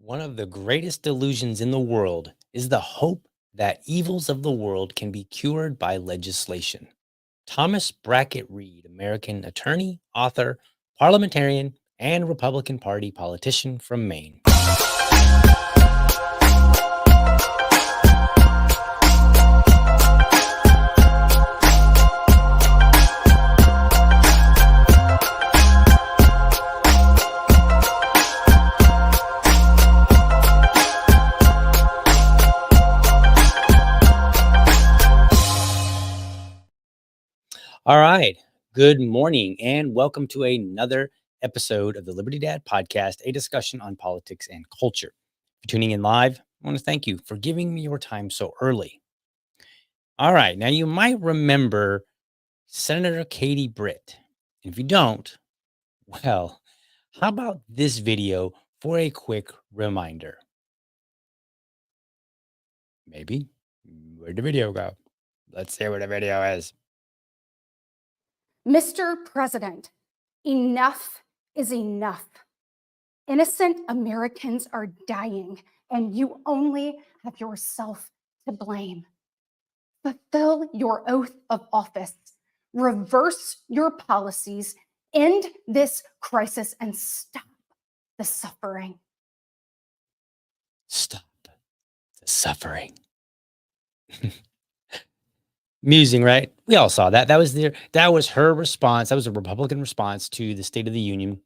One of the greatest delusions in the world is the hope that evils of the world can be cured by legislation. Thomas Brackett Reed, American attorney, author, parliamentarian, and Republican Party politician from Maine. All right. Good morning and welcome to another episode of the Liberty Dad podcast, a discussion on politics and culture. For tuning in live, I want to thank you for giving me your time so early. All right. Now, you might remember Senator Katie Britt. And if you don't, well, how about this video for a quick reminder? Maybe. Where'd the video go? Let's see what the video is. Mr. President, enough is enough. Innocent Americans are dying, and you only have yourself to blame. Fulfill your oath of office, reverse your policies, end this crisis, and stop the suffering. Stop the suffering. Amusing, right? We all saw that. That was her response. That was a Republican response to the State of the Union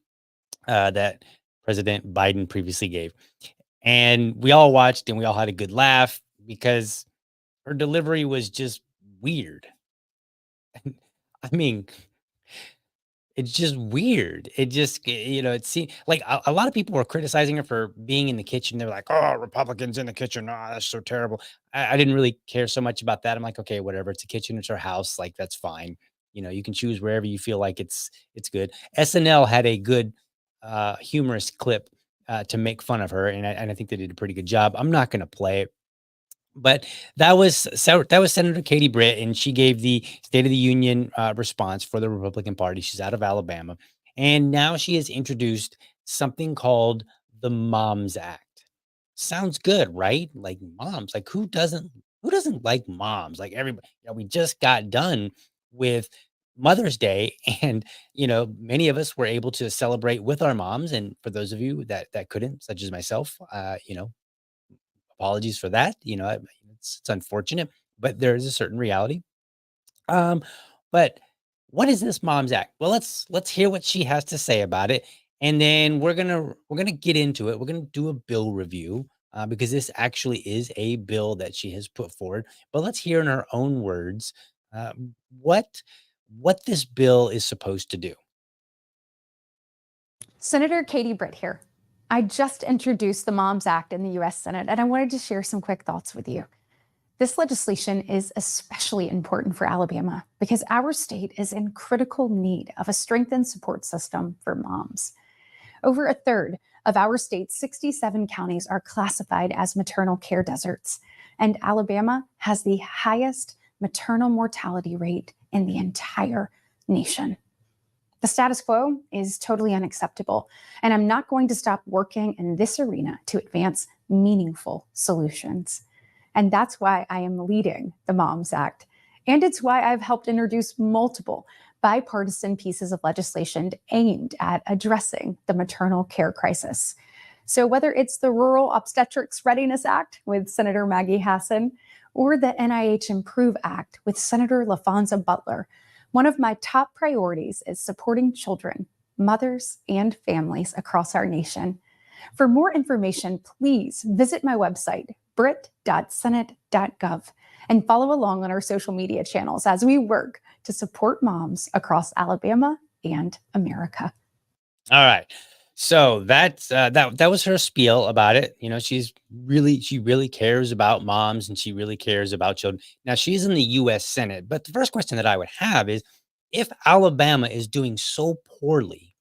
that President Biden previously gave. And we all watched and we all had a good laugh because her delivery was just weird. I mean, it's just weird. It seemed like a lot of people were criticizing her for being in the kitchen. They were like, oh, Republicans in the kitchen. Oh, that's so terrible. I didn't really care so much about that. I'm like, okay, whatever. It's a kitchen. It's her house. Like, that's fine. You can choose wherever you feel like it's good. SNL had a good humorous clip to make fun of her. And I think they did a pretty good job. I'm not going to play it. But that was Senator Katie Britt, and she gave the State of the Union response for the Republican Party. She's out of Alabama, and now she has introduced something called the Moms Act. Sounds good, right? Like moms, like who doesn't like moms? Like everybody. We just got done with Mother's Day, and many of us were able to celebrate with our moms. And for those of you that couldn't, such as myself, apologies for that. It's unfortunate, but there is a certain reality. But what is this Moms Act? Well, let's hear what she has to say about it, and then we're gonna get into it. We're gonna do a bill review because this actually is a bill that she has put forward. But let's hear in her own words uh, what what this bill is supposed to do. Senator Katie Britt here. I just introduced the Moms Act in the U.S. Senate, and I wanted to share some quick thoughts with you. This legislation is especially important for Alabama because our state is in critical need of a strengthened support system for moms. Over a third of our state's 67 counties are classified as maternal care deserts, and Alabama has the highest maternal mortality rate in the entire nation. The status quo is totally unacceptable, and I'm not going to stop working in this arena to advance meaningful solutions. And that's why I am leading the Moms Act. And it's why I've helped introduce multiple bipartisan pieces of legislation aimed at addressing the maternal care crisis. So whether it's the Rural Obstetrics Readiness Act with Senator Maggie Hassan or the NIH Improve Act with Senator LaFonza Butler, one of my top priorities is supporting children, mothers, and families across our nation. For more information, please visit my website, britt.senate.gov, and follow along on our social media channels as we work to support moms across Alabama and America. All right. So that was her spiel about it. She really cares about moms and she really cares about children. Now she's in the U.S. Senate, but the first question that I would have is, if Alabama is doing so poorly,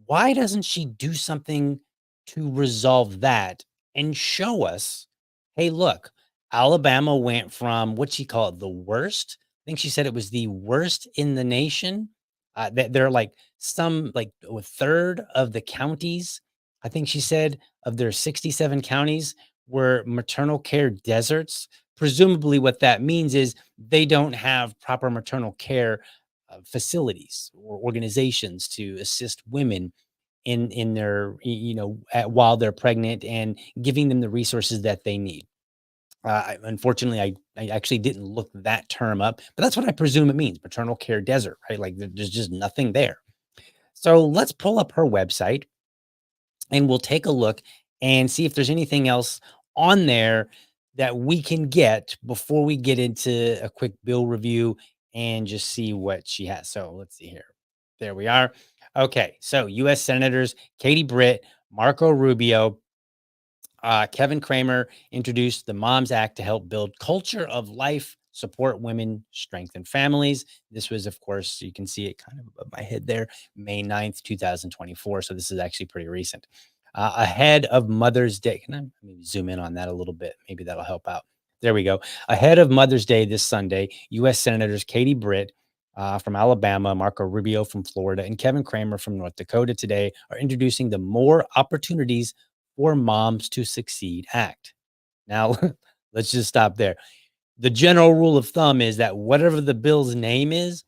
why doesn't she do something to resolve that and show us, hey, look, Alabama went from what she called the worst. I think she said it was the worst in the nation. That there are like a third of the counties I think she said of their 67 counties were maternal care deserts. Presumably, what that means is they don't have proper maternal care facilities or organizations to assist women in their while they're pregnant and giving them the resources that they need. Unfortunately, I actually didn't look that term up, but that's what I presume it means, maternal care desert, right? Like there's just nothing there. So let's pull up her website and we'll take a look and see if there's anything else on there that we can get before we get into a quick bill review and just see what she has. So let's see here. There we are. Okay, so U.S. Senators Katie Britt, Marco Rubio, Kevin Kramer introduced the Moms Act to help build culture of life, support women, strengthen families. This was, of course, you can see it kind of above my head there, May 9th, 2024. So this is actually pretty recent. Ahead of Mother's Day. Can I maybe zoom in on that a little bit? Maybe that'll help out. There we go. Ahead of Mother's Day this Sunday, U.S. Senators Katie Britt from Alabama, Marco Rubio from Florida, and Kevin Kramer from North Dakota today are introducing the More Opportunities for Moms to Succeed Act. Now, let's just stop there. The general rule of thumb is that whatever the bill's name is,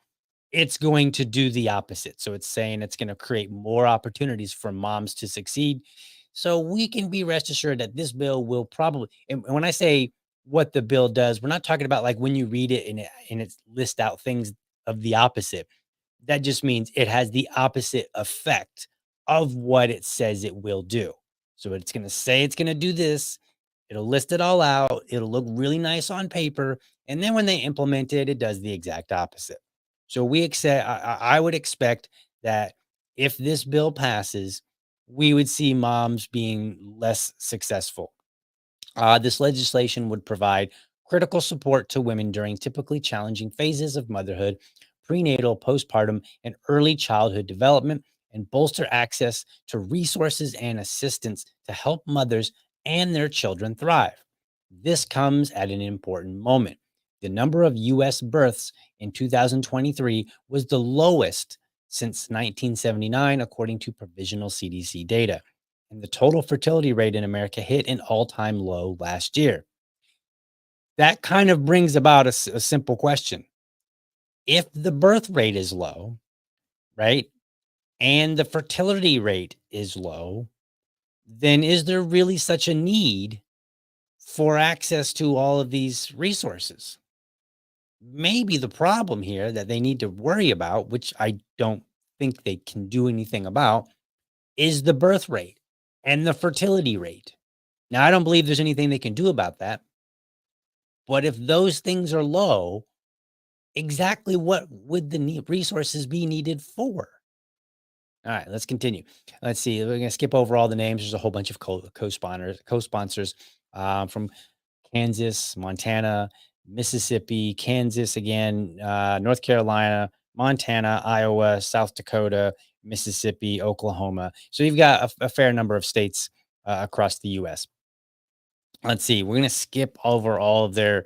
it's going to do the opposite. So it's saying it's going to create more opportunities for moms to succeed. So we can be rest assured that this bill will probably, and when I say what the bill does, we're not talking about like when you read it and it lists out things of the opposite. That just means it has the opposite effect of what it says it will do. So it's going to say it's going to do this. It'll list it all out. It'll look really nice on paper. And then when they implement it, it does the exact opposite. So I would expect that if this bill passes, we would see moms being less successful. This legislation would provide critical support to women during typically challenging phases of motherhood, prenatal, postpartum, and early childhood development, and bolster access to resources and assistance to help mothers and their children thrive. This comes at an important moment. The number of U.S. births in 2023 was the lowest since 1979, according to provisional CDC data. And the total fertility rate in America hit an all-time low last year. That kind of brings about a simple question. If the birth rate is low, right, and the fertility rate is low, then is there really such a need for access to all of these resources? Maybe the problem here that they need to worry about, which I don't think they can do anything about, is the birth rate and the fertility rate. Now, I don't believe there's anything they can do about that. But if those things are low, exactly what would the resources be needed for? All right, let's continue. Let's see. We're going to skip over all the names. There's a whole bunch of co-sponsors from Kansas, Montana, Mississippi, Kansas again, North Carolina, Montana, Iowa, South Dakota, Mississippi, Oklahoma. So you've got a fair number of states across the U.S. Let's see. We're going to skip over all of they're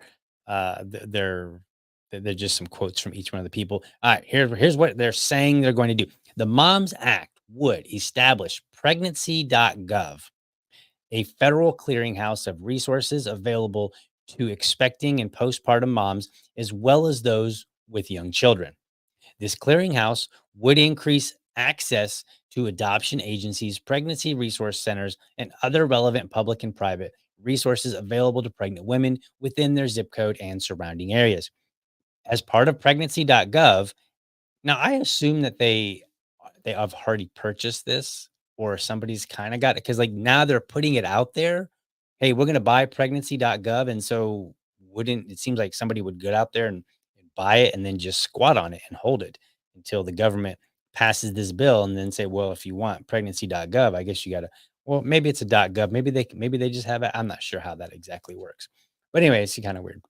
just some quotes from each one of the people. All right, here's what they're saying they're going to do. The Moms Act would establish pregnancy.gov, a federal clearinghouse of resources available to expecting and postpartum moms, as well as those with young children. This clearinghouse would increase access to adoption agencies, pregnancy resource centers, and other relevant public and private resources available to pregnant women within their zip code and surrounding areas. As part of pregnancy.gov, now I assume that they have already purchased this or somebody's kind of got it because like now they're putting it out there. Hey, we're going to buy pregnancy.gov. And so wouldn't it seems like somebody would get out there and buy it and then just squat on it and hold it until the government passes this bill and then say, well, if you want pregnancy.gov, I guess you got to, well, maybe it's a .gov. Maybe they just have it. I'm not sure how that exactly works. But anyway, it's kind of weird.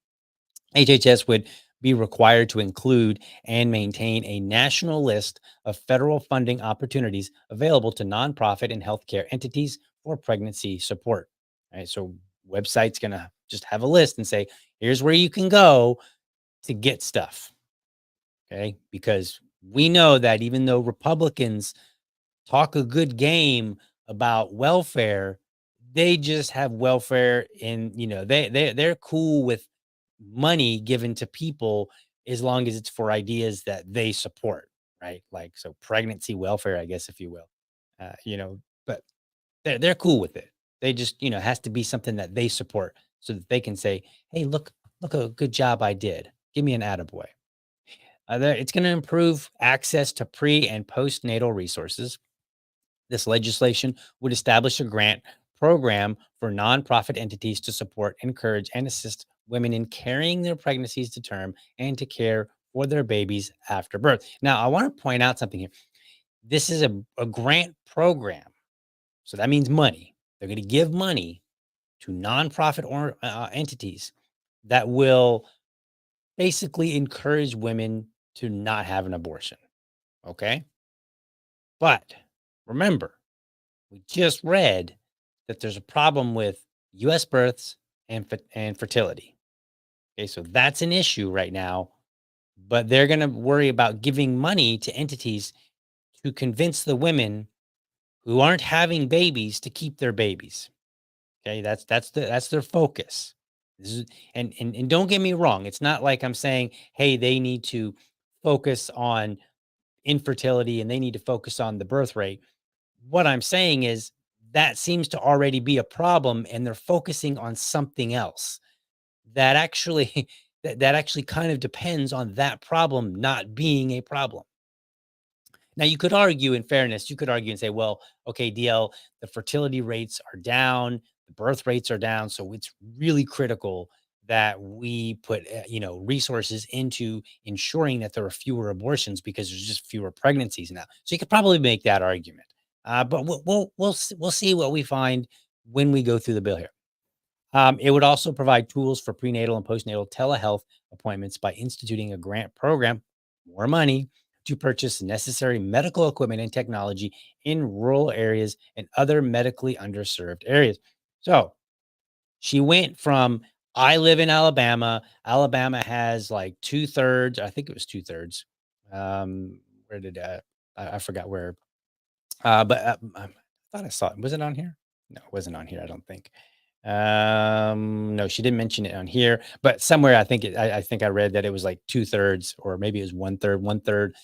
HHS would be required to include and maintain a national list of federal funding opportunities available to nonprofit and healthcare entities for pregnancy support. All right, so website's going to just have a list and say, here's where you can go to get stuff. Okay, because we know that even though Republicans talk a good game about welfare. They just have welfare in, they're cool with money given to people as long as it's for ideas that they support, right? Like, so pregnancy welfare, I guess, if you will. But they're cool with it. They just, it has to be something that they support so that they can say, "Hey, look a good job I did. Give me an attaboy." It's going to improve access to pre and postnatal resources. This legislation would establish a grant program for nonprofit entities to support, encourage, and assist women in carrying their pregnancies to term and to care for their babies after birth. Now, I want to point out something here. This is a grant program. So that means money. They're going to give money to nonprofit or entities that will basically encourage women to not have an abortion. Okay. But remember, we just read that there's a problem with US births and fertility. Okay. So that's an issue right now. But they're going to worry about giving money to entities to convince the women who aren't having babies to keep their babies. Okay, that's their focus. This is, and don't get me wrong, it's not like I'm saying, hey, they need to focus on infertility and they need to focus on the birth rate. What I'm saying is that seems to already be a problem, and they're focusing on something else that actually that actually kind of depends on that problem not being a problem. Now, you could argue, in fairness, you could argue and say, well, okay, DL, the fertility rates are down, the birth rates are down. So it's really critical that we put, resources into ensuring that there are fewer abortions because there's just fewer pregnancies now. So you could probably make that argument. But we'll see what we find when we go through the bill here. It would also provide tools for prenatal and postnatal telehealth appointments by instituting a grant program, more money to purchase necessary medical equipment and technology in rural areas and other medically underserved areas. So she went from, I live in Alabama. Alabama has like 2/3, I think it was 2/3. Where did I forgot where, but I thought I saw it. Was it on here? No, it wasn't on here, I don't think. No, she didn't mention it on here, but somewhere I think I read that it was like 2/3, or maybe it was 1/3. 1/3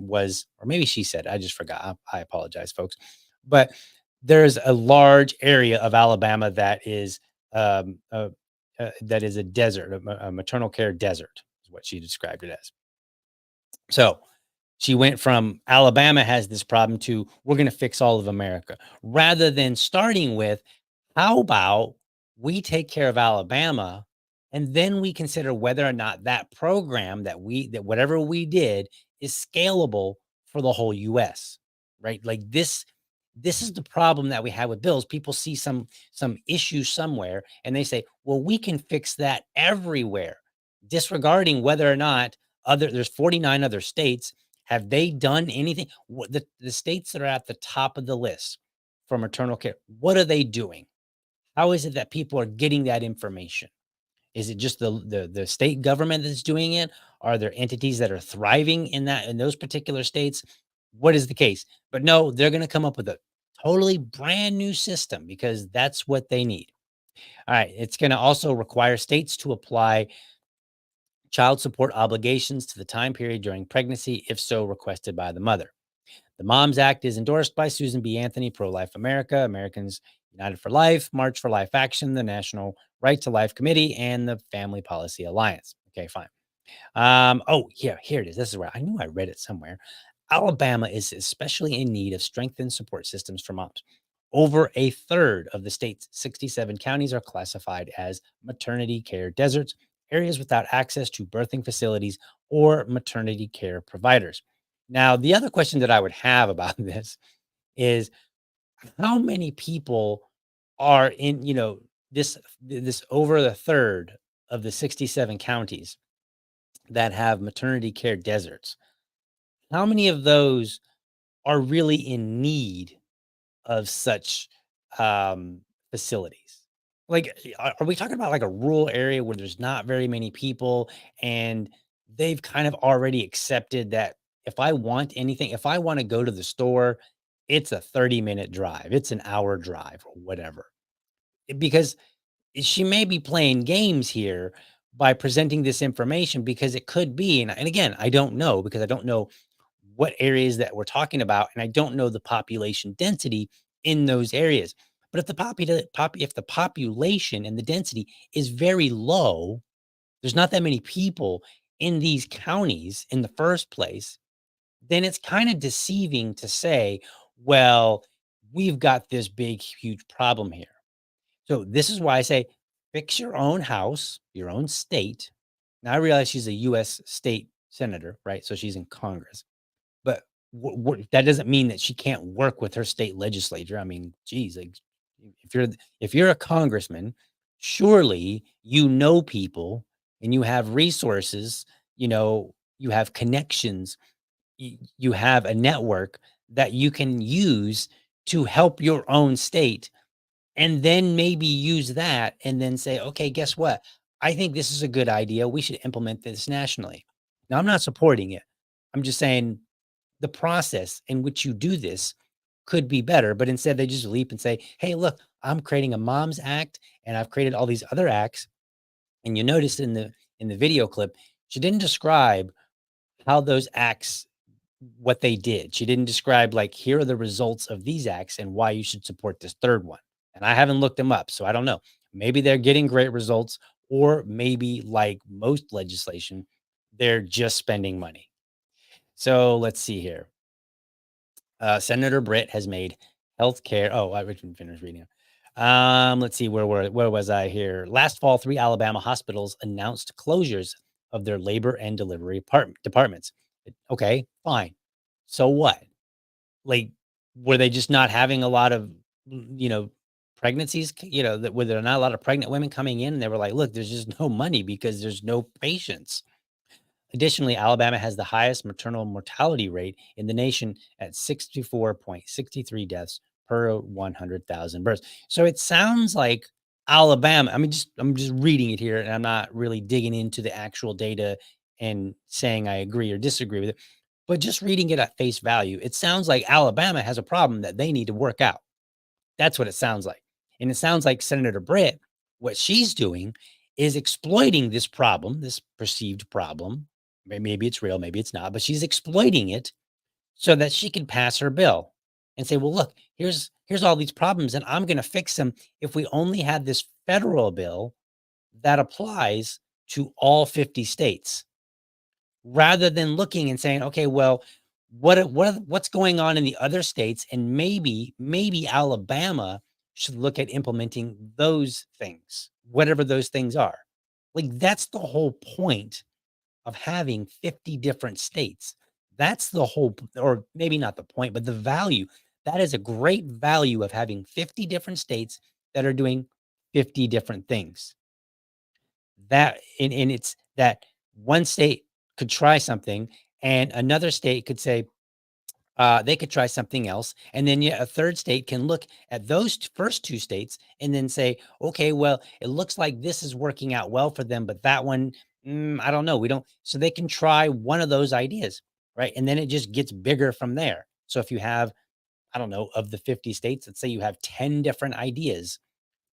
was, or maybe she said, I just forgot. I apologize, folks. But there's a large area of Alabama um, uh, that is a desert, a maternal care desert, is what she described it as. So she went from Alabama has this problem to, we're going to fix all of America, rather than starting with, how about we take care of Alabama and then we consider whether or not that program that whatever we did is scalable for the whole US, right? Like this is the problem that we have with bills. People see some issue somewhere and they say, "Well, we can fix that everywhere," disregarding whether or not there's 49 other states. Have they done anything? What the states that are at the top of the list for maternal care, what are they doing? How is it that people are getting that information? Is it just the state government that's doing it? Are there entities that are thriving in those particular states? What is the case? But no, they're going to come up with a totally brand new system because that's what they need. All right, it's going to also require states to apply child support obligations to the time period during pregnancy, if so requested by the mother. The Moms Act is endorsed by Susan B. Anthony, Pro Life America, Americans United for Life, March for Life Action, the National Right to Life Committee, and the Family Policy Alliance. Okay, fine. Oh, here it is. This is where I knew I read it somewhere. Alabama is especially in need of strengthened support systems for moms. Over a third of the state's 67 counties are classified as maternity care deserts, areas without access to birthing facilities or maternity care providers. Now, the other question that I would have about this is, how many people are in, this over the third of the 67 counties that have maternity care deserts? How many of those are really in need of such um, facilities? Like, are we talking about like a rural area where there's not very many people and they've kind of already accepted that if I want anything, if I want to go to the store it's a 30-minute drive. It's an hour drive or whatever. Because she may be playing games here by presenting this information because it could be, and again, I don't know because I don't know what areas that we're talking about, and I don't know the population density in those areas. But if if the population and the density is very low, there's not that many people in these counties in the first place, then it's kind of deceiving to say, well, we've got this big, huge problem here. So this is why I say fix your own house, your own state. Now I realize she's a US state senator, right? So she's in Congress. But that doesn't mean that she can't work with her state legislature. I mean, geez, like if you're a congressman, surely you know people and you have resources, you have connections, you have a network that you can use to help your own state, and then maybe use that and then say, okay, guess what? I think this is a good idea. We should implement this nationally. Now, I'm not supporting it. I'm just saying the process in which you do this could be better, but instead they just leap and say, hey, look, I'm creating a Moms Act and I've created all these other acts. And you notice in the video clip, she didn't describe how those acts, what they did. She didn't describe like, here are the results of these acts and why you should support this third one. And I haven't looked them up, so I don't know. Maybe they're getting great results, or maybe like most legislation, they're just spending money. So let's see here. Senator Britt has made healthcare. Oh, I didn't finish reading it. Let's see, where was I here? Last fall, 3 Alabama hospitals announced closures of their labor and delivery departments. Okay, fine. So what? Like, were they just not having a lot of, pregnancies? That were there not a lot of pregnant women coming in? And they were like, look, there's just no money because there's no patients. Additionally, Alabama has the highest maternal mortality rate in the nation at 64.63 deaths per 100,000 births. So it sounds like Alabama. I'm just reading it here, and I'm not really digging into the actual data and saying I agree or disagree with it. But just reading it at face value, it sounds like Alabama has a problem that they need to work out. That's what it sounds like. And it sounds like Senator Britt, what she's doing is exploiting this problem, this perceived problem. Maybe it's real, maybe it's not, but she's exploiting it so that she can pass her bill and say, well, look, here's all these problems, and I'm going to fix them if we only had this federal bill that applies to all 50 states, rather than looking and saying, okay, well, what's going on in the other states, and maybe Alabama should look at implementing those things, whatever those things are. Like, that's the whole point of having 50 different states. That's the whole, or maybe not the point, but the value. That is a great value of having 50 different states that are doing 50 different things. That, and it's that one state could try something and another state could say, they could try something else. And then yet a third state can look at those first 2 states and then say, okay, well, it looks like this is working out well for them, but that one, I don't know. We don't. So they can try one of those ideas, right? And then it just gets bigger from there. So if you have, I don't know, of the 50 states, let's say you have 10 different ideas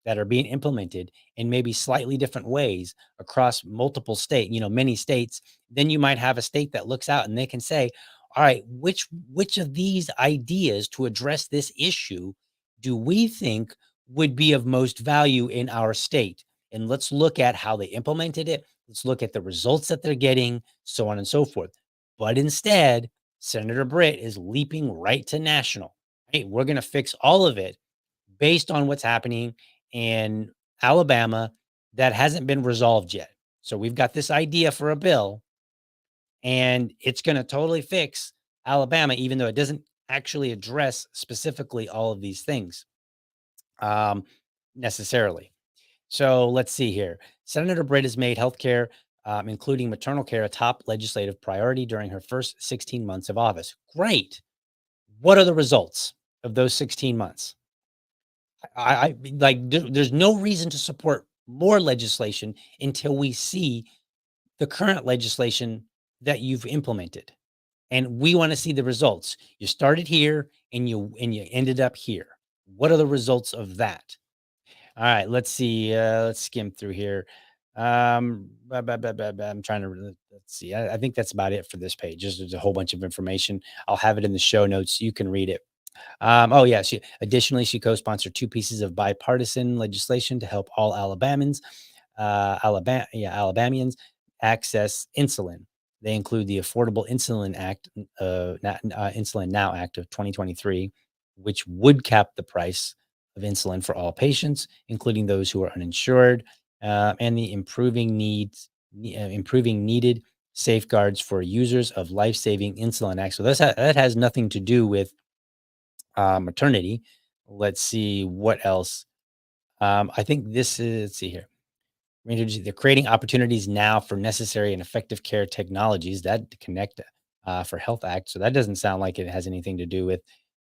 that are being implemented in maybe slightly different ways across multiple many states, then you might have a state that looks out and they can say, all right, which of these ideas to address this issue do we think would be of most value in our state? And let's look at how they implemented it. Let's look at the results that they're getting, so on and so forth. But instead, Senator Britt is leaping right to national. Hey, we're going to fix all of it based on what's happening in Alabama that hasn't been resolved yet. So we've got this idea for a bill, and it's going to totally fix Alabama, even though it doesn't actually address specifically all of these things necessarily. So let's see here. Senator Britt has made healthcare, including maternal care, a top legislative priority during her first 16 months of office. Great. What are the results of those 16 months? I like, there's no reason to support more legislation until we see the current legislation that you've implemented. And we want to see the results. You started here and you ended up here. What are the results of that? All right, let's see. Let's skim through here. I'm trying to let's see. I think that's about it for this page. There's a whole bunch of information. I'll have it in the show notes. You can read it. Oh yeah. She co-sponsored 2 pieces of bipartisan legislation to help all Alabamians access insulin. They include the Affordable Insulin Act, Insulin Now Act of 2023, which would cap the price of insulin for all patients, including those who are uninsured, and the improving needed safeguards for users of life-saving insulin act. So that has nothing to do with maternity. Let's see what else. I think this is, let's see here. They're creating opportunities now for necessary and effective care technologies that connect for Health Act. So that doesn't sound like it has anything to do with,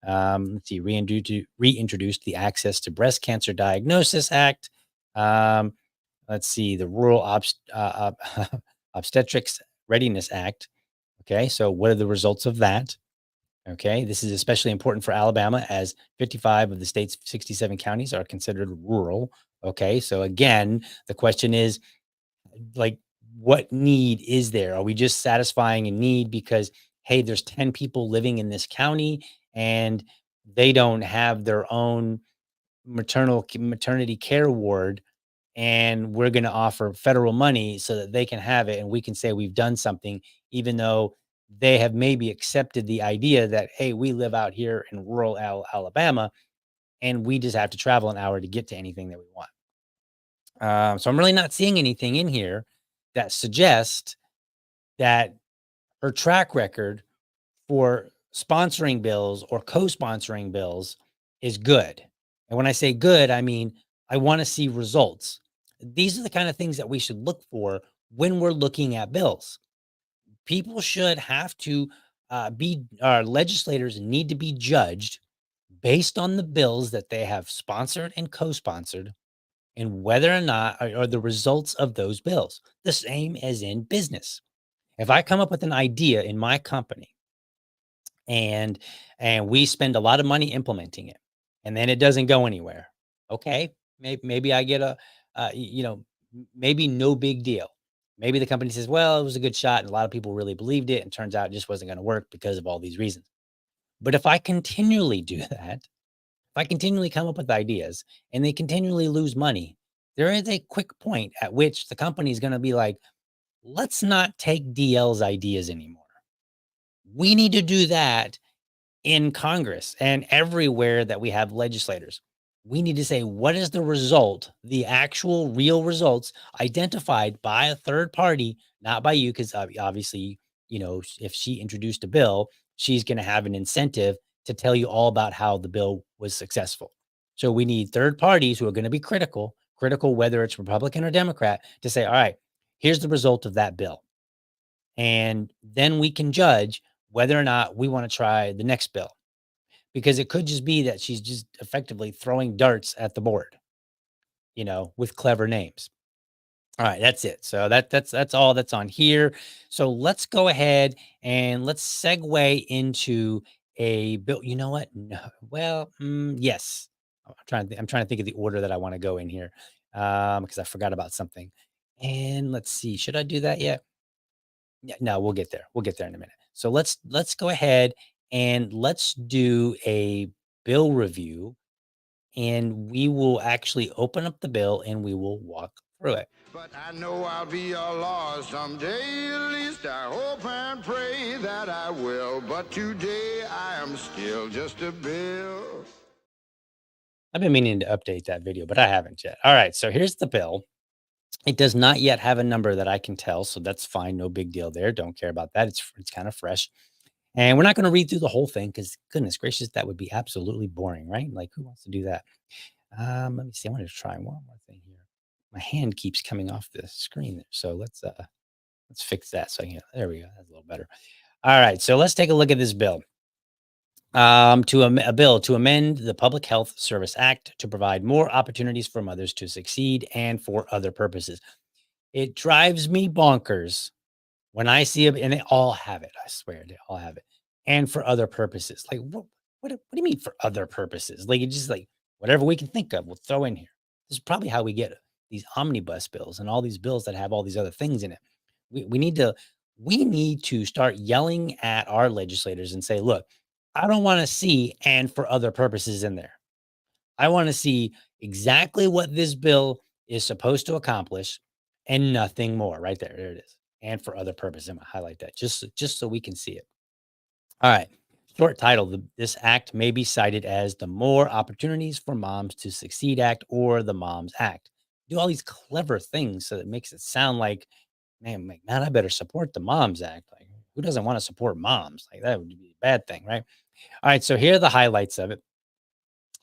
let's see, reintroduced the Access to Breast Cancer Diagnosis Act. Let's see, the Rural Obstetrics Readiness Act. Okay, so what are the results of that? Okay, this is especially important for Alabama as 55 of the state's 67 counties are considered rural. Okay, so again, the question is, like, what need is there? Are we just satisfying a need because, hey, there's 10 people living in this county and they don't have their own maternity care ward, and we're going to offer federal money so that they can have it and we can say we've done something, even though they have maybe accepted the idea that, hey, we live out here in rural Alabama and we just have to travel an hour to get to anything that we want. So I'm really not seeing anything in here that suggests that her track record for sponsoring bills or co-sponsoring bills is good. And when I say good, I mean, I want to see results. These are the kind of things that we should look for when we're looking at bills. People should have to our legislators need to be judged based on the bills that they have sponsored and co-sponsored, and whether or not are the results of those bills. The same as in business. If I come up with an idea in my company and we spend a lot of money implementing it, and then it doesn't go anywhere, okay, maybe I get maybe no big deal. Maybe the company says, well, it was a good shot and a lot of people really believed it, and turns out it just wasn't going to work because of all these reasons. But if I continually do that, if I continually come up with ideas and they continually lose money, there is a quick point at which the company is going to be like, let's not take DL's ideas anymore. We need to do that in Congress and everywhere that we have legislators. We need to say, what is the result, the actual real results identified by a third party, not by you, because obviously, if she introduced a bill, she's going to have an incentive to tell you all about how the bill was successful. So we need third parties who are going to be critical, whether it's Republican or Democrat, to say, all right, here's the result of that bill. And then we can judge whether or not we want to try the next bill, because it could just be that she's just effectively throwing darts at the board, with clever names. All right, that's it. So that's all that's on here. So let's go ahead and let's segue into a bill. You know what? No, well, yes. I'm trying to think of the order that I want to go in here, because I forgot about something. And let's see, should I do that yet? Yeah, no, we'll get there. We'll get there in a minute. So let's go ahead and let's do a bill review, and we will actually open up the bill and we will walk through it. But I know I'll be a law someday, at least I hope and pray that I will. But today I am still just a bill. I've been meaning to update that video, but I haven't yet. All right, so here's the bill. It does not yet have a number that I can tell, so that's fine. No big deal there. Don't care about that. It's kind of fresh. And we're not going to read through the whole thing because, goodness gracious, that would be absolutely boring, right? Like, who wants to do that? Let me see. I want to try one more thing here. My hand keeps coming off the screen there, so let's fix that. So there we go. That's a little better. All right, so let's take a look at this bill. A bill to amend the Public Health Service Act to provide more opportunities for mothers to succeed and for other purposes. It drives me bonkers When I see it, and they all have it, I swear they all have it. And for other purposes. Like, what do you mean for other purposes? Like, it's just like whatever we can think of, we'll throw in here. This is probably how we get these omnibus bills and all these bills that have all these other things in it. We need to start yelling at our legislators and say, look, I don't want to see and for other purposes in there. I want to see exactly what this bill is supposed to accomplish and nothing more. Right there. There it is. And for other purposes. I'm gonna highlight that just so we can see it. All right. Short title. This act may be cited as the More Opportunities for Moms to Succeed Act or the Moms Act. Do all these clever things so it makes it sound like, man, I better support the Moms Act. Like, who doesn't want to support moms? Like, that would be a bad thing, right? All right. So here are the highlights of it.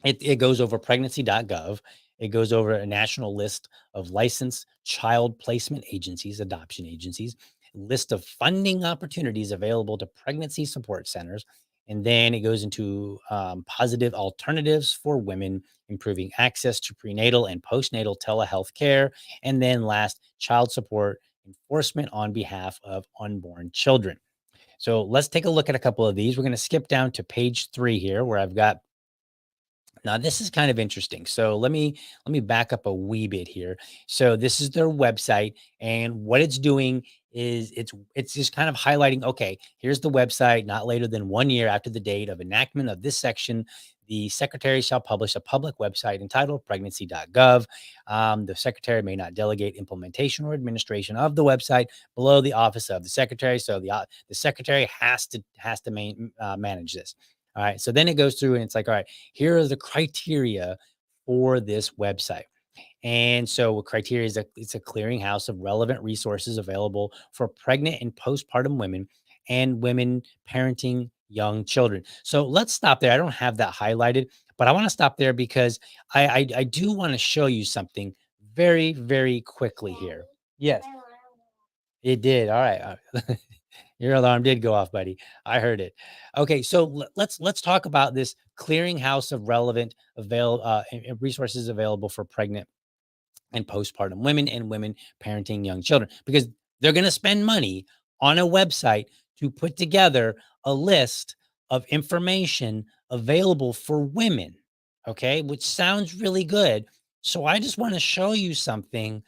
It goes over pregnancy.gov. It goes over a national list of licensed child placement agencies, adoption agencies, list of funding opportunities available to pregnancy support centers. And then it goes into positive alternatives for women, improving access to prenatal and postnatal telehealth care. And then last, child support enforcement on behalf of unborn children. So let's take a look at a couple of these. We're going to skip down to page 3 here, where I've got, now this is kind of interesting. So let me back up a wee bit here. So this is their website, and what it's doing is it's just kind of highlighting, okay, here's the website. Not later than 1 year after the date of enactment of this section, the secretary shall publish a public website entitled pregnancy.gov. The secretary may not delegate implementation or administration of the website below the office of the secretary. So the secretary has to manage this. All right. So then it goes through and it's like, all right, here are the criteria for this website. And so criteria is it's a clearinghouse of relevant resources available for pregnant and postpartum women and women parenting young children. So let's stop there. I don't have that highlighted, but I want to stop there because I do want to show you something very, very quickly here. Yes, it did. All right. Your alarm did go off, buddy. I heard it. Okay, so let's talk about this clearinghouse of relevant and resources available for pregnant and postpartum women and women parenting young children, because they're going to spend money on a website to put together a list of information available for women. Okay, which sounds really good. So I just want to show you something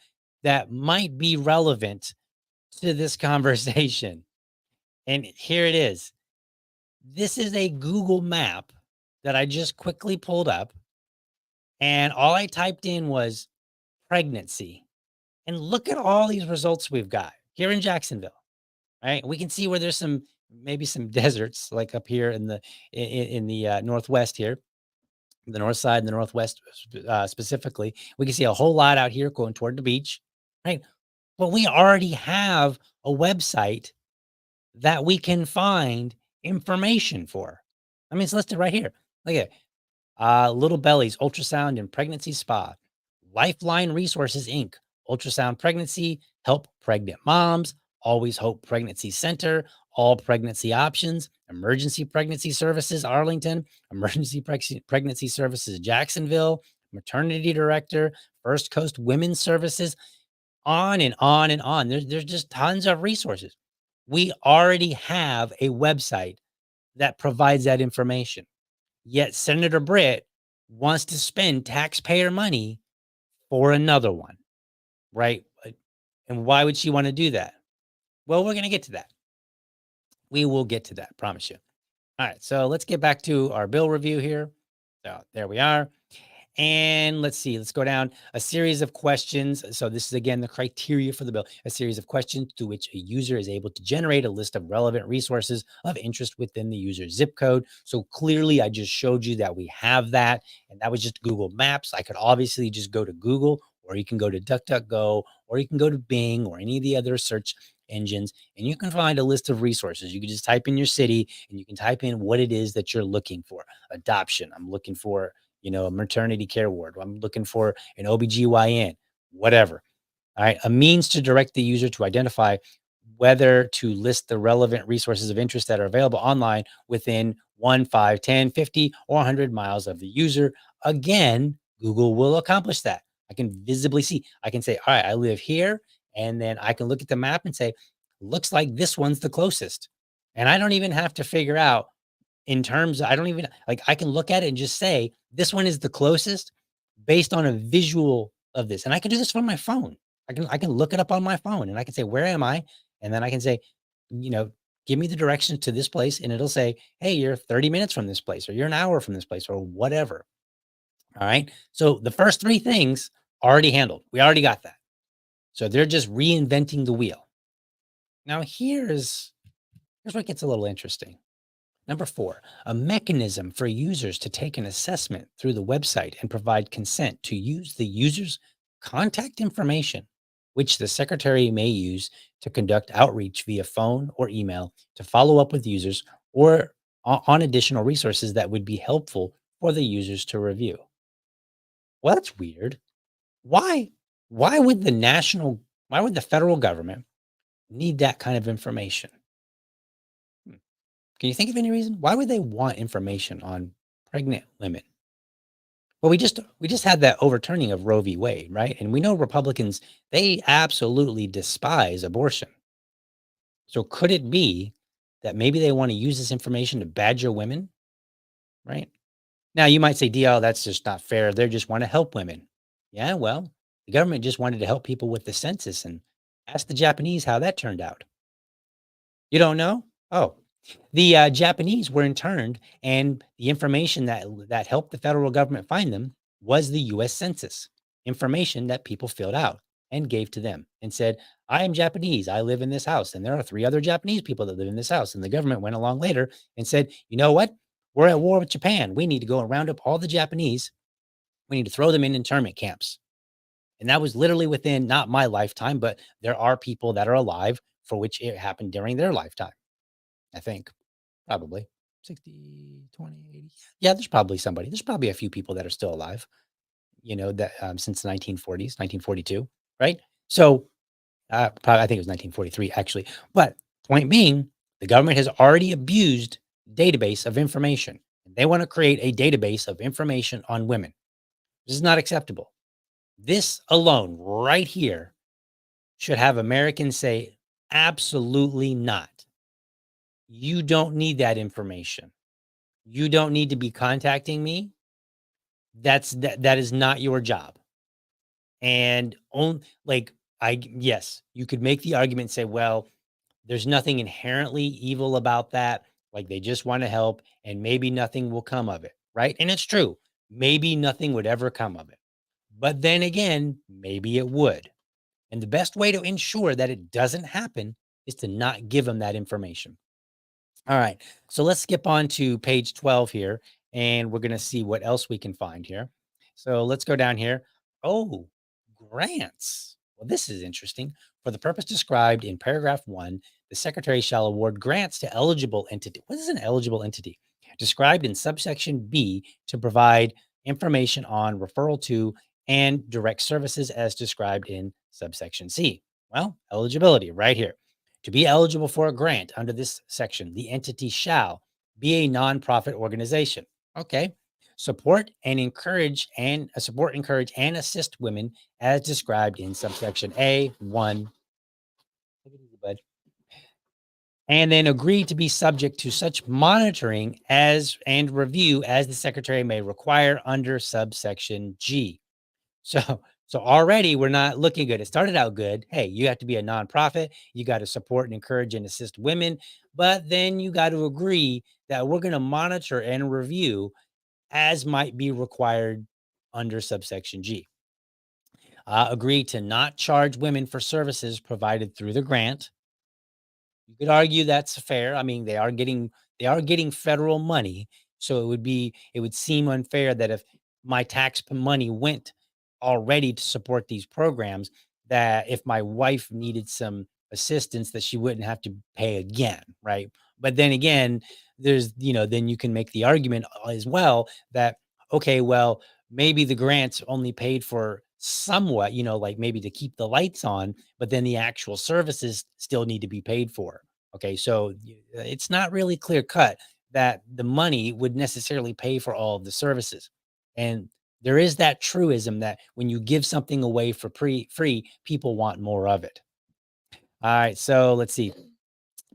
that might be relevant to this conversation. And here it is. This is a Google map that I just quickly pulled up. And all I typed in was pregnancy. And look at all these results we've got here in Jacksonville, right? We can see where there's maybe some deserts, like up here in the Northwest here, the North side and the Northwest specifically. We can see a whole lot out here going toward the beach, right? But we already have a website that we can find information for. I mean, it's listed right here. Look at it. Little Bellies Ultrasound and Pregnancy Spa, Lifeline Resources Inc., Ultrasound Pregnancy, Help Pregnant Moms, Always Hope Pregnancy Center, All Pregnancy Options, Emergency Pregnancy Services Arlington, Emergency Pregnancy Services Jacksonville, Maternity Director, First Coast Women's Services, on and on and on. There's just tons of resources. We already have a website that provides that information. Yet Senator Britt wants to spend taxpayer money for another one, right? And why would she want to do that? Well, we're going to get to that. We will get to that, promise you. All right, so let's get back to our bill review here. So there we are. And let's see, let's go down a series of questions. So this is again the criteria for the bill, a series of questions through which a user is able to generate a list of relevant resources of interest within the user's zip code. So clearly I just showed you that we have that, and that was just Google Maps. I could obviously just go to Google, or you can go to DuckDuckGo, or you can go to Bing or any of the other search engines, and you can find a list of resources. You can just type in your city and you can type in what it is that you're looking for. Adoption, I'm looking for a maternity care ward. I'm looking for an OBGYN, whatever. All right. A means to direct the user to identify whether to list the relevant resources of interest that are available online within 1, 5, 10, 50, or 100 miles of the user. Again, Google will accomplish that. I can visibly see. I can say, all right, I live here. And then I can look at the map and say, looks like this one's the closest. And I don't even have to figure out in terms, I don't even like, I can look at it and just say, this one is the closest based on a visual of this. And I can do this from my phone. I can look it up on my phone and I can say, where am I? And then I can say, you know, give me the directions to this place. And it'll say, hey, you're 30 minutes from this place, or you're an hour from this place, or whatever. All right. So the first three things already handled. We already got that. So they're just reinventing the wheel. Now here's what gets a little interesting. Number 4, a mechanism for users to take an assessment through the website and provide consent to use the user's contact information, which the secretary may use to conduct outreach via phone or email to follow up with users or on additional resources that would be helpful for the users to review. Well, that's weird. Why? Why would why would the federal government need that kind of information? Hmm. Can you think of any reason? Why would they want information on pregnant women? Well, we just had that overturning of Roe v. Wade, right? And we know Republicans, they absolutely despise abortion. So could it be that maybe they want to use this information to badger women, right? Now you might say, DL, that's just not fair. They just want to help women. Yeah, well, the government just wanted to help people with the census, and ask the Japanese how that turned out. You don't know? Oh, the Japanese were interned, and the information that helped the federal government find them was the U.S. Census information that people filled out and gave to them and said, "I am Japanese. I live in this house, and there are 3 other Japanese people that live in this house." And the government went along later and said, "You know what? We're at war with Japan. We need to go and round up all the Japanese. We need to throw them in internment camps." And that was literally within not my lifetime, but there are people that are alive for which it happened during their lifetime. I think probably 60, 20, 80. Yeah, there's probably somebody. There's probably a few people that are still alive, that since the 1940s, 1942, right? So probably, I think it was 1943 actually. But point being, the government has already abused database of information. They want to create a database of information on women. This is not acceptable. This alone, right here, should have Americans say, absolutely not. You don't need that information. You don't need to be contacting me. That is not your job. And yes, you could make the argument and say, well, there's nothing inherently evil about that. Like they just want to help and maybe nothing will come of it. Right. And it's true. Maybe nothing would ever come of it. But then again, maybe it would. And the best way to ensure that it doesn't happen is to not give them that information. All right. So let's skip on to page 12 here, and we're going to see what else we can find here. So let's go down here. Oh, grants. Well, this is interesting. For the purpose described in paragraph 1, the secretary shall award grants to eligible entity. What is an eligible entity? Described in subsection B to provide information on referral to and direct services as described in subsection C. Well, eligibility right here. To be eligible for a grant under this section, the entity shall be a nonprofit organization. Okay. Support, encourage, and assist women as described in subsection A1. Take it easy, bud. And then agree to be subject to such monitoring and review as the secretary may require under subsection G. So already we're not looking good. It started out good. Hey, you have to be a nonprofit. You got to support and encourage and assist women. But then you got to agree that we're going to monitor and review as might be required under subsection G. Agree to not charge women for services provided through the grant. You could argue that's fair. I mean, they are getting federal money. So it would seem unfair that if my tax money went already to support these programs, that if my wife needed some assistance, that she wouldn't have to pay again, right? But then again, then you can make the argument as well that, okay, well, maybe the grants only paid for somewhat, like maybe to keep the lights on, but then the actual services still need to be paid for. Okay, so it's not really clear cut that the money would necessarily pay for all of the services. And there is that truism that when you give something away for free, people want more of it. All right. So let's see.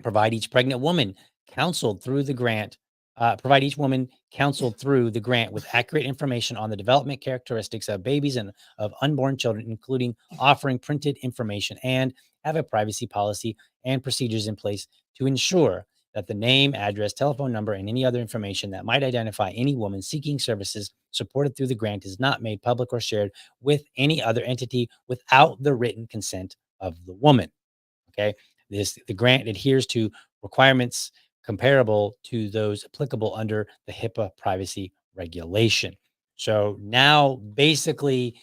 Provide each pregnant woman counseled through the grant. Provide each woman counseled through the grant with accurate information on the development characteristics of babies and of unborn children, including offering printed information, and have a privacy policy and procedures in place to ensure that the name, address, telephone number, and any other information that might identify any woman seeking services supported through the grant is not made public or shared with any other entity without the written consent of the woman. Okay. The grant adheres to requirements comparable to those applicable under the HIPAA privacy regulation. So now basically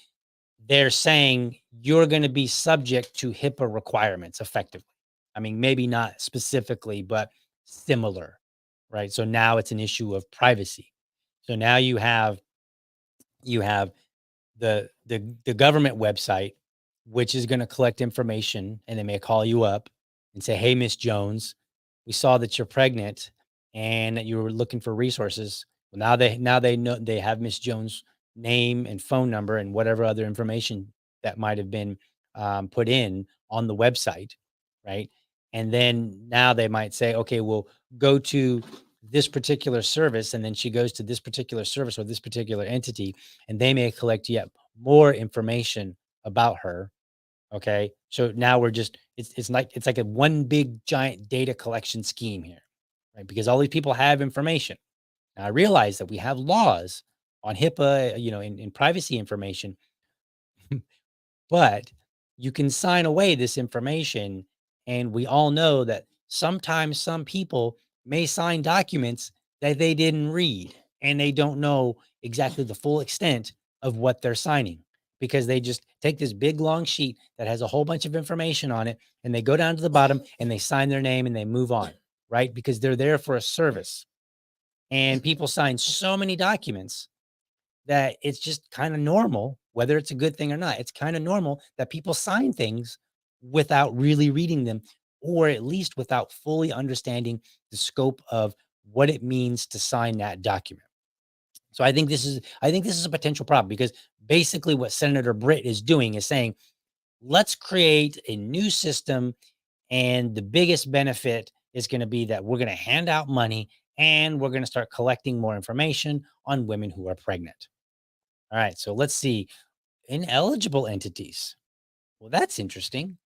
they're saying you're going to be subject to HIPAA requirements effectively. I mean, maybe not specifically, but similar, right? So now it's an issue of privacy. So now you have the government website, which is going to collect information, and they may call you up and say, "Hey, Miss Jones, we saw that you're pregnant and that you were looking for resources." Well, now they know they have Miss Jones' name and phone number and whatever other information that might have been put in on the website, right? And then now they might say, "Okay, well, go to this particular service," and then she goes to this particular service or this particular entity, and they may collect yet more information about her. Okay. So now we're just it's like a one big giant data collection scheme here, right? Because all these people have information. Now I realize that we have laws on HIPAA, in privacy information, but you can sign away this information. And we all know that sometimes some people may sign documents that they didn't read and they don't know exactly the full extent of what they're signing because they just take this big long sheet that has a whole bunch of information on it and they go down to the bottom and they sign their name and they move on, right? Because they're there for a service. And people sign so many documents that it's just kind of normal, whether it's a good thing or not. It's kind of normal that people sign things without really reading them, or at least without fully understanding the scope of what it means to sign that document. So I think this is a potential problem because basically what Senator Britt is doing is saying, let's create a new system. And the biggest benefit is going to be that we're going to hand out money and we're going to start collecting more information on women who are pregnant. All right, so let's see. Ineligible entities. Well, that's interesting.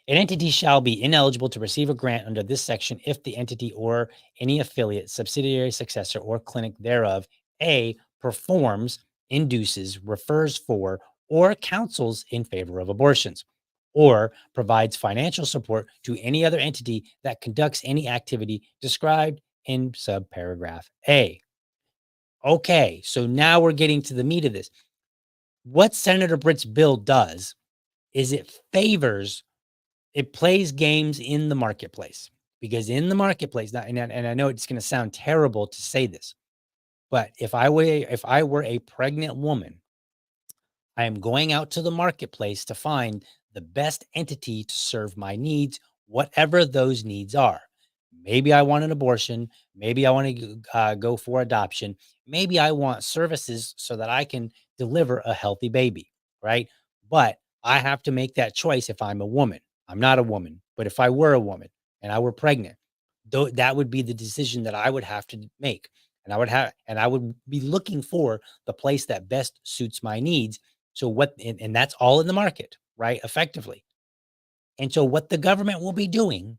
An entity shall be ineligible to receive a grant under this section if the entity or any affiliate, subsidiary, successor, or clinic thereof, A, performs, induces, refers for, or counsels in favor of abortions, or provides financial support to any other entity that conducts any activity described in subparagraph A. Okay, so now we're getting to the meat of this. What Senator Britt's bill does is it plays games in the marketplace, because in the marketplace, now, and I know it's going to sound terrible to say this, but if I were a pregnant woman, I am going out to the marketplace to find the best entity to serve my needs, whatever those needs are. Maybe I want an abortion. Maybe I want to go for adoption. Maybe I want services so that I can deliver a healthy baby, right? But I have to make that choice if I'm a woman. I'm not a woman, but if I were a woman and I were pregnant, that would be the decision that I would have to make. And I would be looking for the place that best suits my needs. So and that's all in the market, right? Effectively. And so what the government will be doing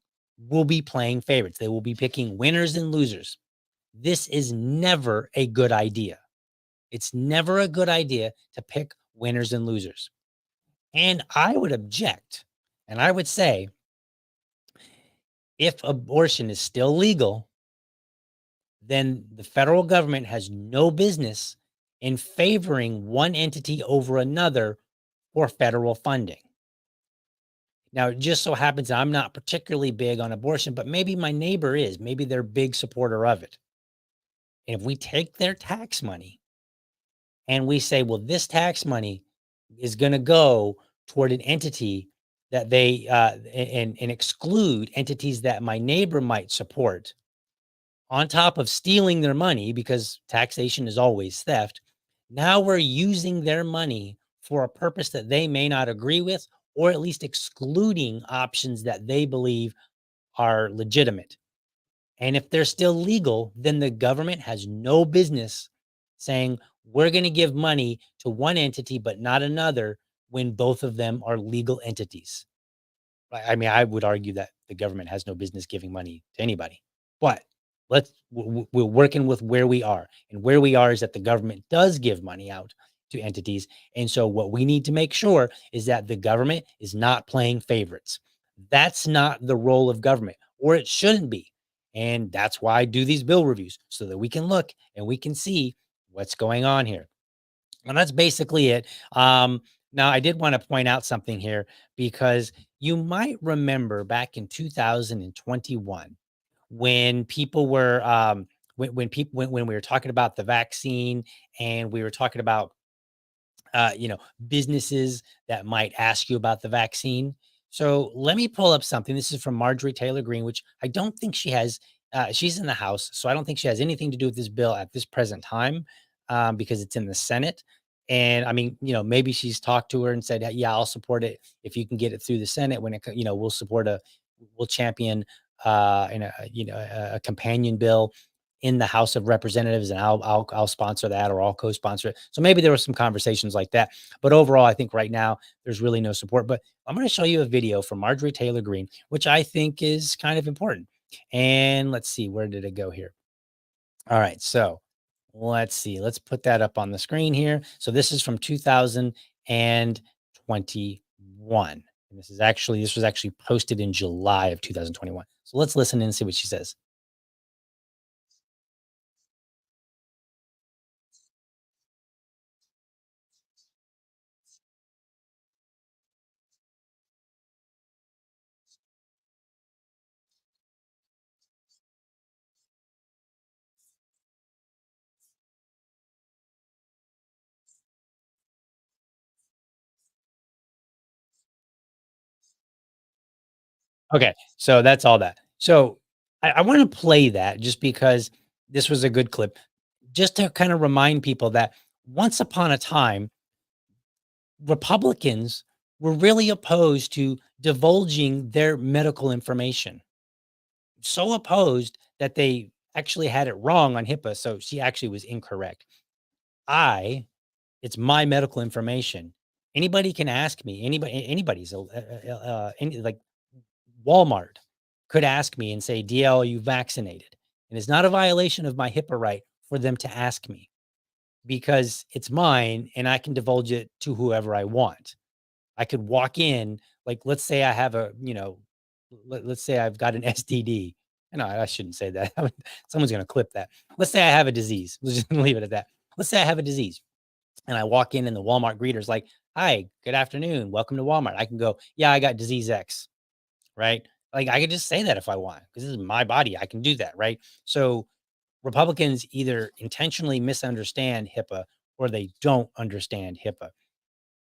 will be playing favorites. They will be picking winners and losers. This is never a good idea. It's never a good idea to pick winners and losers. And I would object. And I would say, if abortion is still legal, then the federal government has no business in favoring one entity over another for federal funding. Now, it just so happens I'm not particularly big on abortion, but maybe my neighbor is. Maybe they're a big supporter of it. And if we take their tax money and we say, well, this tax money is going to go toward an entity that they and exclude entities that my neighbor might support, on top of stealing their money, because taxation is always theft, now we're using their money for a purpose that they may not agree with or at least excluding options that they believe are legitimate. And if they're still legal, then the government has no business saying, we're going to give money to one entity, but not another when both of them are legal entities. I mean, I would argue that the government has no business giving money to anybody, but we're working with where we are, and where we are is that the government does give money out to entities. And so what we need to make sure is that the government is not playing favorites. That's not the role of government, or it shouldn't be. And that's why I do these bill reviews, so that we can look and we can see what's going on here. And that's basically it. Now, I did want to point out something here, because you might remember back in 2021 when people were when we were talking about the vaccine, and we were talking about businesses that might ask you about the vaccine. So let me pull up something. This is from Marjorie Taylor Greene, which I don't think she has. She's in the House, so I don't think she has anything to do with this bill at this present time, because it's in the Senate. And I mean, maybe she's talked to her and said, "Yeah, I'll support it if you can get it through the Senate. When we'll champion a companion bill in the House of Representatives, and I'll sponsor that, or I'll co-sponsor it." So maybe there were some conversations like that, but overall, I think right now there's really no support. But I'm going to show you a video from Marjorie Taylor Greene, which I think is kind of important. And let's see, where did it go here? All right, so let's see. Let's put that up on the screen here. So this is from 2021, and this was actually posted in July of 2021. So let's listen and see what she says. Okay, so that's all that. So I want to play that just because this was a good clip, just to kind of remind people that once upon a time, Republicans were really opposed to divulging their medical information. So opposed that they actually had it wrong on HIPAA. So she actually was incorrect. It's my medical information. Anybody can ask me. Anybody's like Walmart could ask me and say, DL, are you vaccinated? And it's not a violation of my HIPAA right for them to ask me, because it's mine and I can divulge it to whoever I want. I could walk in, like, let's say I have let's say I've got an STD. No, I shouldn't say that. Someone's going to clip that. Let's say I have a disease. Let's just leave it at that. Let's say I have a disease, and I walk in and the Walmart greeter's like, hi, good afternoon. Welcome to Walmart. I can go, yeah, I got disease X, right? Like, I could just say that if I want, because this is my body. I can do that, right? So Republicans either intentionally misunderstand HIPAA, or they don't understand HIPAA.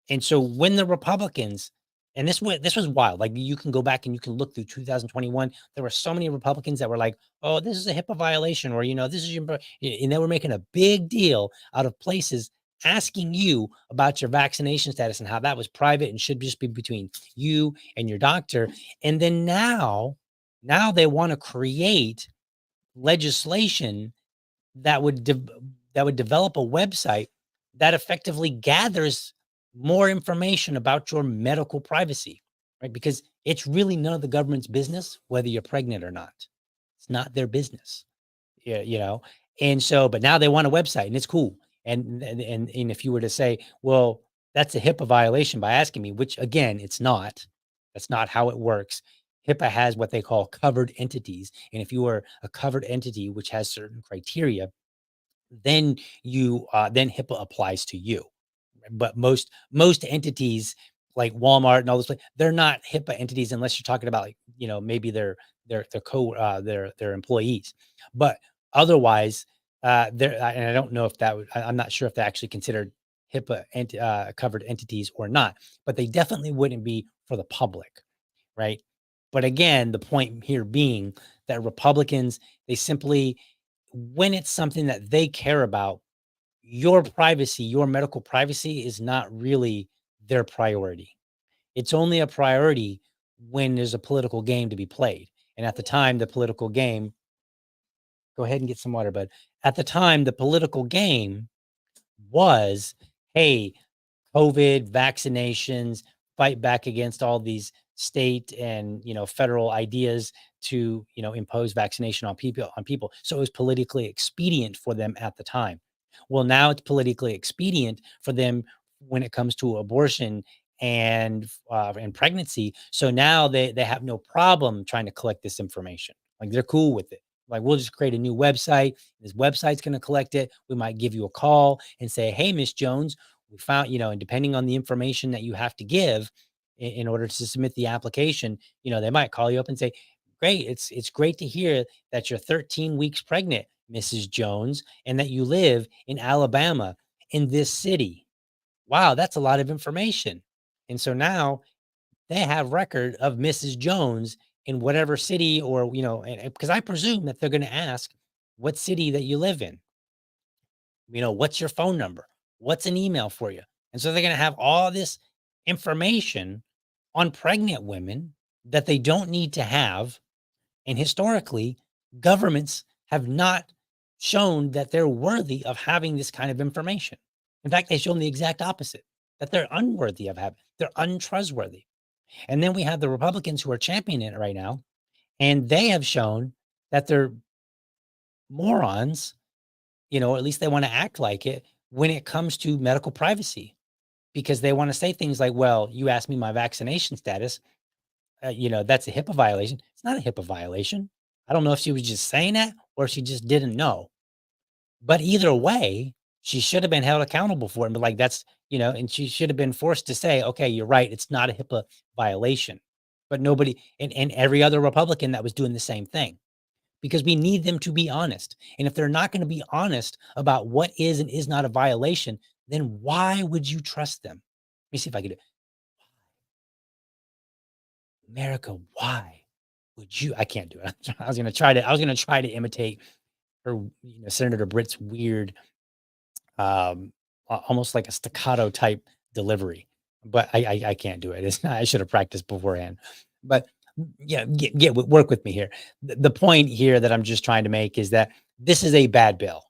And so when the Republicans, and this was wild. Like, you can go back and you can look through 2021. There were so many Republicans that were like, "Oh, this is a HIPAA violation," or this is and they were making a big deal out of places asking you about your vaccination status and how that was private and should just be between you and your doctor. And then now they want to create legislation that would develop a website that effectively gathers more information about your medical privacy, right? Because it's really none of the government's business whether you're pregnant or not. It's not their business. Yeah, And so, but now they want a website, and it's cool. And if you were to say, well, that's a HIPAA violation by asking me, which again, it's not. That's not how it works. HIPAA has what they call covered entities, and if you are a covered entity which has certain criteria, then then HIPAA applies to you. But most entities like Walmart and all those, they're not HIPAA entities unless you're talking about, like, maybe their employees. But otherwise, and I don't know if I'm not sure if they're actually considered HIPAA covered entities or not, but they definitely wouldn't be for the public, right? But again, the point here being that Republicans, they simply, when it's something that they care about, your privacy, your medical privacy is not really their priority. It's only a priority when there's a political game to be played. And at the time, the political game, go ahead and get some water, bud. At the time, the political game was, hey, COVID, vaccinations, fight back against all these state and federal ideas to impose vaccination on people. So it was politically expedient for them at the time. Well, now it's politically expedient for them when it comes to abortion and pregnancy. So now they have no problem trying to collect this information. Like they're cool with it. Like we'll just create a new website. This website's going to collect it. We might give you a call and say, hey, Miss Jones, we found, and depending on the information that you have to give in order to submit the application, they might call you up and say, great, it's great to hear that you're 13 weeks pregnant, Mrs. Jones, and that you live in Alabama in this city. Wow, that's a lot of information. And so now they have record of Mrs. Jones in whatever city or, because I presume that they're going to ask what city that you live in. What's your phone number? What's an email for you? And so they're going to have all this information on pregnant women that they don't need to have. And historically, governments have not shown that they're worthy of having this kind of information. In fact, they've shown the exact opposite, that they're unworthy of having, they're untrustworthy. And then we have the Republicans who are championing it right now, and they have shown that they're morons, or at least they want to act like it when it comes to medical privacy, because they want to say things like, well, you asked me my vaccination status. That's a HIPAA violation. It's not a HIPAA violation. I don't know if she was just saying that or she just didn't know. But either way, she should have been held accountable for it. But like and she should have been forced to say, okay, you're right. It's not a HIPAA violation. But nobody, and every other Republican that was doing the same thing, because we need them to be honest. And if they're not going to be honest about what is and is not a violation, then why would you trust them? Let me see if I can do it. America, why would you? I can't do it. I was going to try to imitate her, Senator Britt's weird, almost like a staccato type delivery, but I can't do it. It's not, I should have practiced beforehand, but yeah, work with me here. The point here that I'm just trying to make is that this is a bad bill,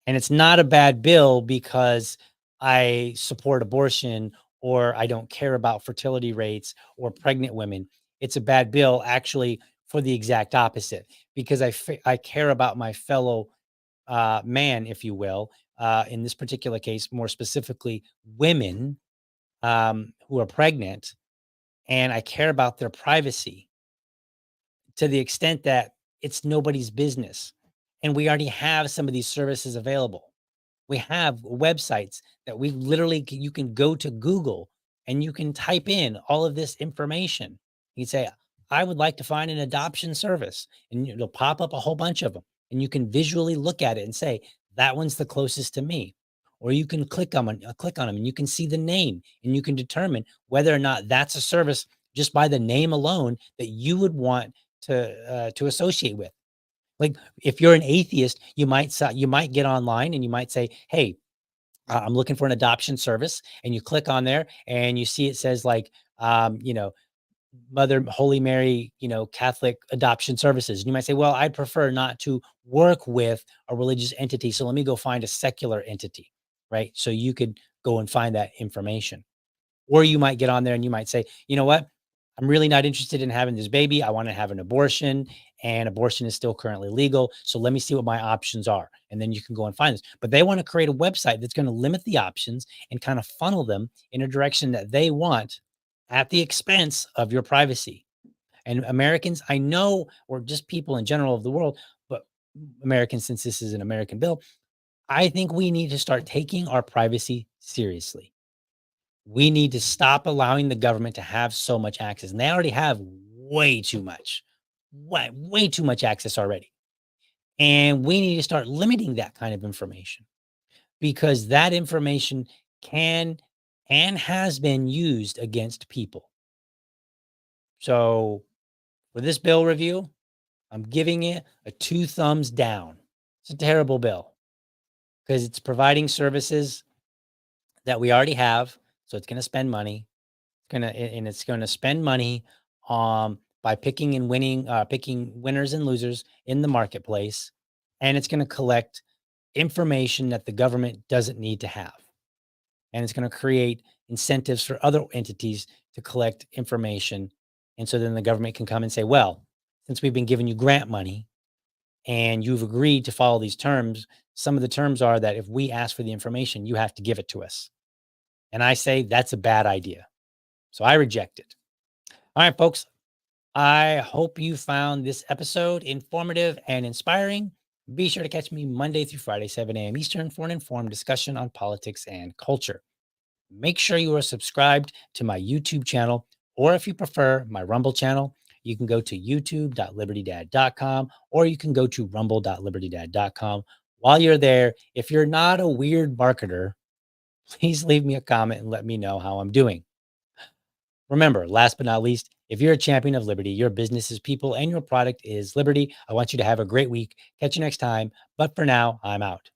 and it's not a bad bill because I support abortion or I don't care about fertility rates or pregnant women. It's a bad bill actually for the exact opposite, because I care about my fellow man, if you will, in this particular case, more specifically, women who are pregnant, and I care about their privacy to the extent that it's nobody's business. And we already have some of these services available. We have websites that you can go to Google and you can type in all of this information. You say, I would like to find an adoption service, and it'll pop up a whole bunch of them. And you can visually look at it and say, that one's the closest to me. Or you can click on them and you can see the name and you can determine whether or not that's a service just by the name alone that you would want to associate with. Like if you're an atheist, you might get online and you might say, hey, I'm looking for an adoption service, and you click on there and you see it says like, Mother Holy Mary, Catholic adoption services. And you might say, well, I'd prefer not to work with a religious entity. So let me go find a secular entity, right? So you could go and find that information. Or you might get on there and you might say, you know what? I'm really not interested in having this baby. I want to have an abortion, and abortion is still currently legal. So let me see what my options are. And then you can go and find this. But they want to create a website that's going to limit the options and kind of funnel them in a direction that they want at the expense of your privacy. And Americans, I know, or just people in general of the world, but Americans, since this is an American bill, I think we need to start taking our privacy seriously. We need to stop allowing the government to have so much access. And they already have way too much, way too much access already. And we need to start limiting that kind of information, because that information can and has been used against people. So for this bill review, I'm giving it a 2 thumbs down. It's a terrible bill because it's providing services that we already have. So it's going to spend money. It's it's gonna spend money by picking and winning, picking winners and losers in the marketplace, and it's gonna collect information that the government doesn't need to have. And it's going to create incentives for other entities to collect information. And so then the government can come and say, well, since we've been giving you grant money and you've agreed to follow these terms, some of the terms are that if we ask for the information, you have to give it to us. And I say that's a bad idea. So I reject it. All right, folks. I hope you found this episode informative and inspiring. Be sure to catch me Monday through Friday, 7 a.m. Eastern, for an informed discussion on politics and culture. Make sure you are subscribed to my YouTube channel, or if you prefer, my Rumble channel. You can go to youtube.libertydad.com, or you can go to rumble.libertydad.com. While you're there, if you're not a weird marketer, please leave me a comment and let me know how I'm doing. Remember, last but not least, if you're a champion of liberty, your business is people and your product is liberty. I want you to have a great week. Catch you next time. But for now, I'm out.